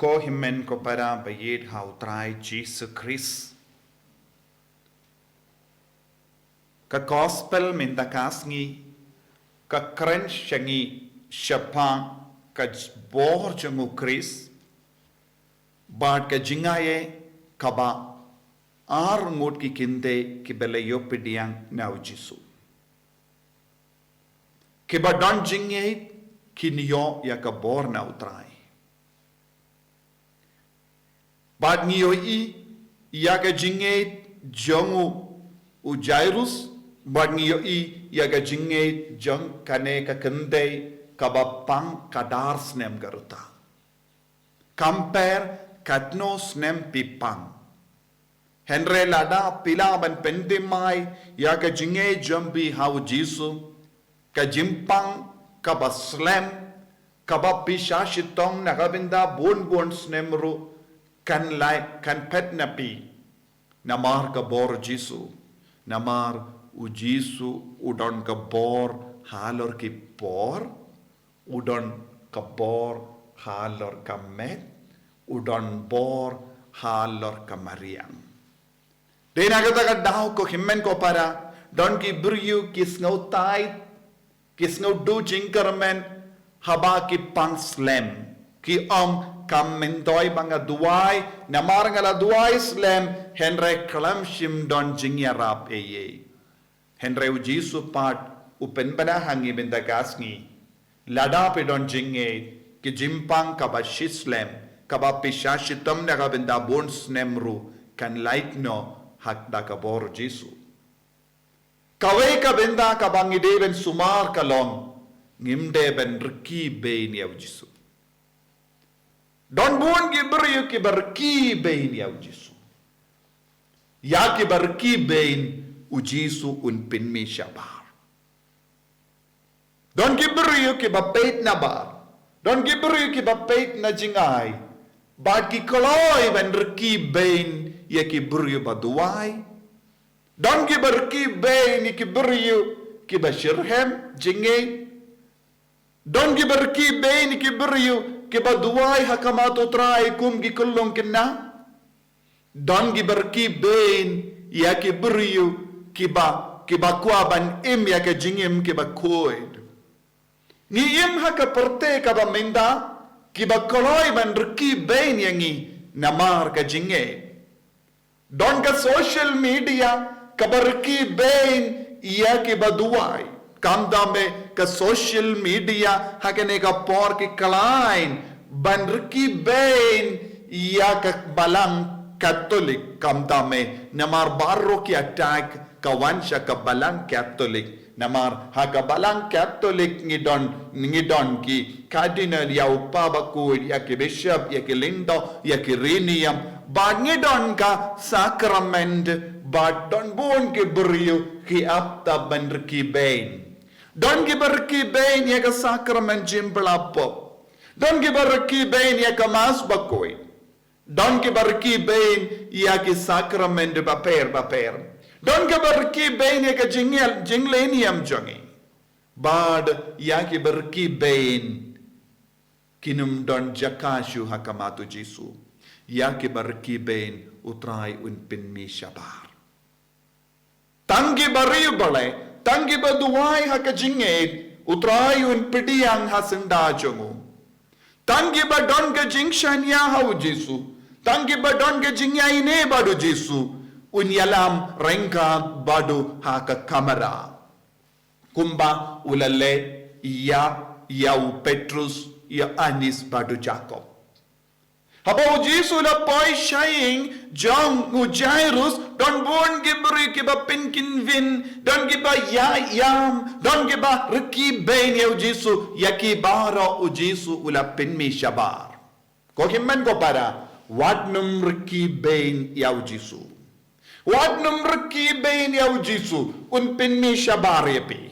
ko himen ko para bayid hautrai Jesus Christ. Ka gospel minta kasngi, ka kren shangi shapa ka bor jangu Christ, bad ka jingaye kaba ar ngut ki kinde ki bele yopidiang nau Jisu. Ki ba don jingaye ki niyo ya ka bor na utrai. Bad niyo ya ka jingaye jangu u Jairus, bad niyo ya ka jingaye jang kane ka kinde kaba pang kadar snem garuta. Compare katno snem pipang. Henry lada pila ban pynmih ya ka jingaye jambi hau Jisu, ka jimpang kaba slem kaba pishashitong nakabinda bon snemru kan lai kan pet napi namar ka bor Jisu namar u Jisu udon ka bor halor ki por udon ka bor halor ka met udon bor halor ka Mariam. Dena kata daw ko himen ko para don ki buryu kis ngau tai kis ngau do jingkarmen haba ki pang slem ki kam mendoy banga duai namar ngala duai slem henre kalam shim don jingya rap eye henre u Jisu pat upen bana hangi benda gasngi lada pe don jingye ki jimpang kaba shislem kaba pisashitam na benda bon snemru kan laikno hakda ka bor Jisu. Kawai ka benda ka bangi deben sumar kalong ngimde ben rki bein yaw Jisu. Don buon ki beryu ki berki bein yaw Jisu. Ya ki berki bein u Jisu un pynmih Shabar. Don ki beryu ki bapait na bar. Don ki beryu ki bapait na jingay. Ba ki koloy ben rki bein ya ki beryu baduay. Don ki berki bein ki beryu ki bashirhem jingay. Don ki berki bein ki beryu ki baduay hakamato trai kum ki kullong kinna. Don ki berki bein ya ki beryu ki ba kuaban im ya ki jingim ki ba koid. Ni im haka perte ka ba minda ki ba koloy ban rki bein yangi namar ka jingay. Don ka social media kabarki bein iya ki baduai kamdame ka social media hakane ka por ki kalain banrki bein iya ka balang Catholic kamdame namar barro ki attack ka wansha ka balang Catholic namar haka balang Catholic ngidon ki cardinal ya upabakul ya ki bishop ya ki lindo ya ki renium ba ngidon ka sacrament ba don bon ki beryu ki apta banrki bein don ki berki bein ya ka sacrament jimblapo don ki berki bein ya ka mas bakoi don ki berki bein ya ki sacrament baper don ki berki bein ya ka jinglenium jongi bad ya ki berki bein kinum don jakashu hakamatu Jisu ya ki berki bein utrai un pynmih Shabar. Tangi bariu bale, tangi baduai haka jinged, utrai un pidiang hasenda jongu. Tangi badon ke jingshan ya hau Jisu, tangi badon ke jingya ine badu Jisu, un yalam rengka badu haka kamera. Kumba ulale ya Petrus ya Anis badu Jacob. Haba Jisu la poi shaying jong u Jairus don bon gibri ki ba pinkin vin don giba yam don giba rki bein ya Jisu yaki bara u Jisu ula pynmih Shabar. Ko himmen ko para wadnum rki bein ya Jisu. Wadnum rki bein ya Jisu un pynmih Shabar yapi.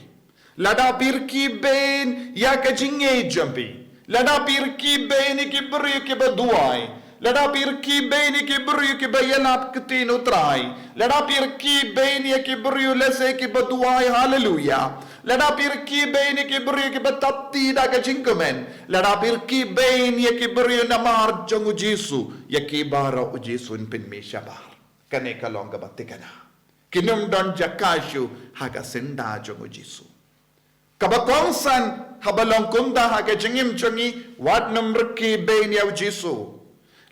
Lada pirki bein ya ka jingay jampi. Lada pirki bein ki beri ki baduai. Lada pirki beiñ ki buru ki bayalap kitin utrai. Lada pirki beiñ ki buru lese ki baduai hallelujah. Lada pirki beiñ ki buru ki batatti da ka jinkumen. Lada pirki beiñ ki buru namar jongu Jesu ki bara u Jesu pynmih Shabar. Kane kalonga batikana. Kinum don jakashu haga senda jongu Jesu. Kabakongsan habalong kunda haga jingim jongi wat numrki beiñ ya Jesu.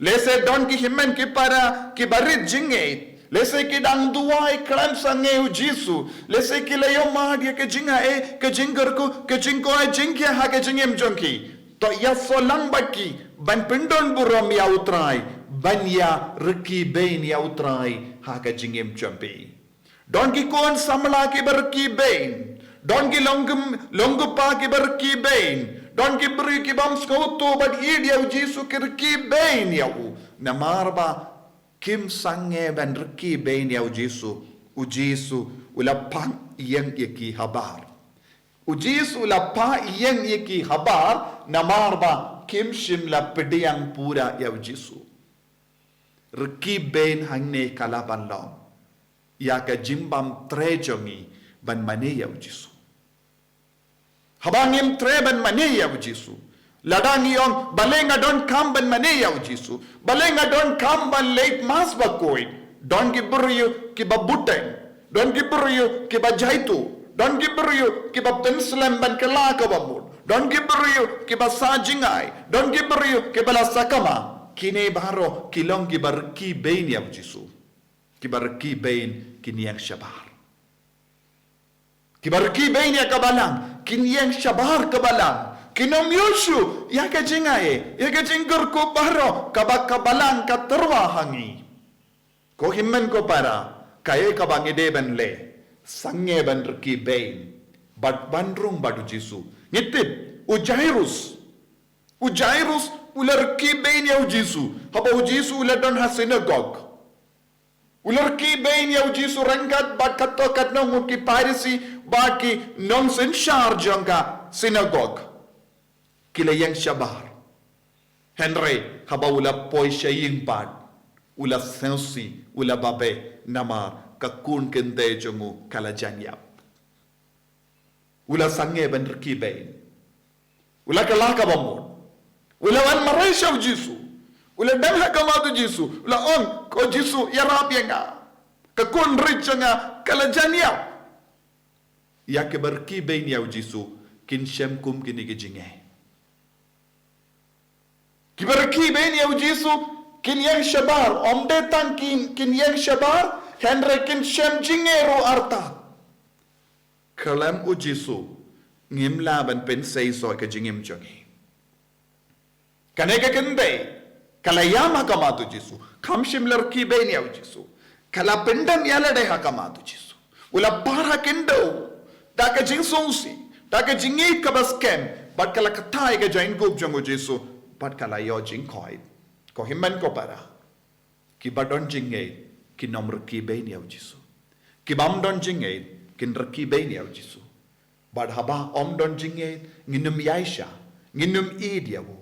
Lese don ki himmen ki para ki barit jingait. Lese ki dang duai kram sange u Jesu. Lese ki layo madia ke jinga ke jingarku ke jingko jingya ha ke jingem jonki. To ya solang baki ban pindon burom ya utrai. Ban ya riki beiñ ya utrai ha ke jingem jompi. Don ki kon samla ki barki beiñ. Don ki longupa ki barki beiñ. Don ki beri ki bam skautu but id ya Jesu ki beiñ ya u. Namarba kim sange ban riki beiñ ya u Jesu ulapang iyang ki habar. U Jesu ulapa iyang ki habar namarba kim shim la pediyang pura ya u Jesu. Riki beiñ hangne kalaban long. Ya ka jimbam trejongi ban mane ya u Jesu. Habangim treban mane ya u Jesu. Ladangi on balenga don kam ban mane ya u Jesu. Balenga don kam ban late mas bakoi. Don giburu ki babuteng. Don giburu ki bajaitu. Don giburu ki babtenslam ban kelaka babud. Don giburu ki basajingai. Don giburu ki balasakama. Kine baro kilong gibar ki beiñ ya u Jesu. Kibar ki beiñ kiniyang Shabar. Kibar ki beiñ ya kabalang kiniyang Shabar kabalang. Kinom Yushu ya ka jingae ya ka jinggur ko baro kabak kabalang ka terwa hangi. Ko himmen ko para kaye kabang ide ben le sange ben riki beiñ bat bandrung badu Jesu. Ngitip Ujairus ular ki beiñ ya Jesu. Haba Jesu ular don ha synagogue. Ular ki beiñ ya Jesu rangat bat katto katnong ki parisi baki non sen charge ka synagogue. Kila yang Shabar. Henry haba ula poi shaying pad. Ula sensi ula babe namar kakun kente jongu kala janyap. Ula sange ben riki beiñ. Ula kalaka bamon. Ula wan maresha Jesu. Ula demha kamadu Jesu. Ula on ko Jesu yarap yenga. Kakun rich nga kala janyap. Ya ke berki beiñ ya Jesu kin shem kum kini ke jinge. Kibarki beiñ ya Jesu kin yang Shabar omde tang kin yang Shabar henre kin shem jingero arta. Kalam u Jesu ngimla ban pen sei so ke jingim jongi. Kaneka kende kalayama kamatu Jesu kamshim larki beiñ ya Jesu kala pendam yalade hakamatu Jesu. Ula para kendo taka jingsongsi taka jingit kabaskem bat kala katai ke jain gup jongo Jesu. Pat kala yo jing koi ko himman ko para ki badon jinge ki nomr ki beiñ ya Jesu ki bam don jinge kin rki beiñ ya Jesu bad haba om don jinge nginum yaisha nginum idiawu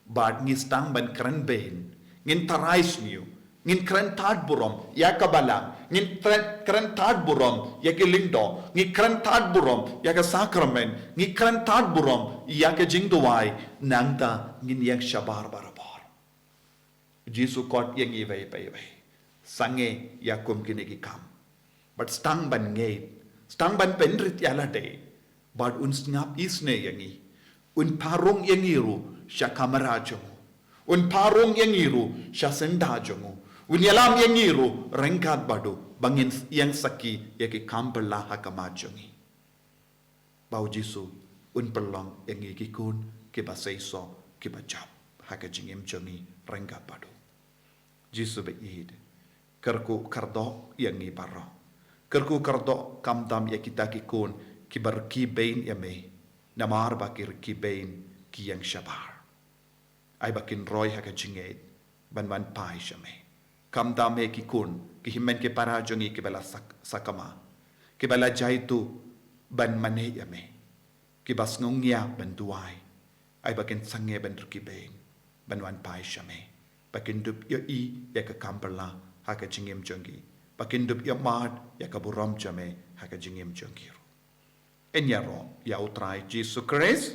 bad ngistang ban kran beiñ ngin tarais niu ngin kran tad burom ya kabala ngin kran tad burom ya ke lindo ngin kran tad burom ya ke sakramen ngin kran tad burom ya ke jingduai nangta ngin yang Shabar barabor Jesu kot yang iwei pei sange ya kum kini ki kam but stang ban ban penrit yala de but un snap isne yangi un parung yangiru sha kamera jongu un parung yangiru sha senda jongu un yalam yangiru rengkat badu bangin yang saki yaki kampela hakamajongi bau Jesu un pelong yangi ki kun ki basaiso ki bajab hakajingim jongi rengkat badu Jesu beid kerku kardo yangi baro kerku kardo kamdam ya kita ki kun ki barki beiñ ya me namar bakir ki beiñ ki yang Shabar ay bakin roy hakajinget ban pai shame kamdam e ki kun ki himmen ke para jongi ki bala sakama ki bala jaitu ban mane ya me ki bas ngongya ban duai ay bakin sange ban ki beiñ ban pai shame Pakindup ya I ya ka kampala haka jingim jongi. Pakindup ya mad ya ka buram jame haka jingim jongi. En ya ro ya utrai Jesus Christ.